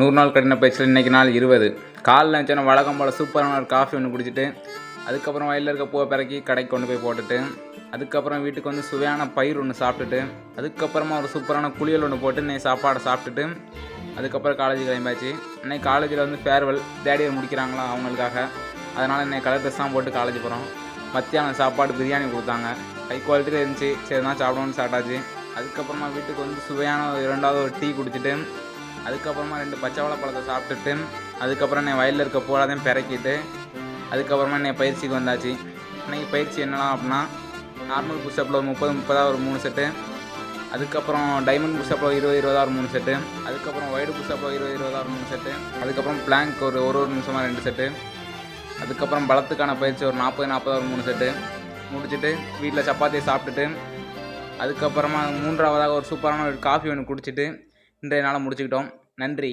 100 நாள் கடின பயிற்சியில் இன்றைக்கி நாள் 20. காலைல இருந்துச்சோன்னா வழக்கம் போல் சூப்பரான ஒரு காஃபி ஒன்று குடிச்சிட்டு அதுக்கப்புறம் வயலில் இருக்க பூவை பிறக்கி கடைக்கு கொண்டு போய் போட்டுட்டு அதுக்கப்புறம் வீட்டுக்கு வந்து சுவையான பயிர் ஒன்று சாப்பிட்டுட்டு அதுக்கப்புறமா ஒரு சூப்பரான குளியல் ஒன்று போட்டு இன்னைக்கு சாப்பாடை சாப்பிட்டுட்டு அதுக்கப்புறம் காலேஜ் கிளம்பியாச்சு. இன்னைக்கு காலேஜில் வந்து ஃபேர்வெல் தேர்ட் இயர் முடிக்கிறாங்களா அவங்களுக்காக. அதனால் இன்னைக்கு கலர் ட்ரெஸ் தான் போட்டு காலேஜ் போகிறோம். மத்தியானம் சாப்பாடு பிரியாணி கொடுத்தாங்க, ஹை குவாலிட்டியில் இருந்துச்சு. சரி தான் சாப்பிடணும்னு சாப்பிட்டாச்சு. அதுக்கப்புறமா வீட்டுக்கு வந்து சுவையான இரண்டாவது ஒரு டீ குடிச்சிட்டு அதுக்கப்புறமா 2 பச்சை வாழைப்பழத்தை சாப்பிட்டுட்டு அதுக்கப்புறம் என் வயலில் இருக்க போலாதையும் பிறக்கிட்டு அதுக்கப்புறமா என்னை பயிற்சிக்கு வந்தாச்சு. இன்றைக்கி பயிற்சி என்னலாம் அப்படின்னா நார்மல் புஷ்அப்பில் ஒரு 30 ஒரு 3 செட்டு, அதுக்கப்புறம் டைமண்ட் புஷ்அப்பில் 20 ஒரு 3 செட்டு, அதுக்கப்புறம் வைடு புஷ்அப்பில் 20 ஒரு 3 செட்டு, அதுக்கப்புறம் பிளாங்க் ஒரு நிமிஷமாக 2 செட்டு, அதுக்கப்புறம் பலத்துக்கான பயிற்சி ஒரு 40 ஒரு 3 செட்டு முடிச்சுட்டு வீட்டில் சப்பாத்தியை சாப்பிட்டுட்டு அதுக்கப்புறமா 3ஆவதாக ஒரு சூப்பரான ஒரு காஃபி ஒன்று குடிச்சிட்டு இன்றைய நாளை முடிச்சுக்கிட்டோம். நன்றி.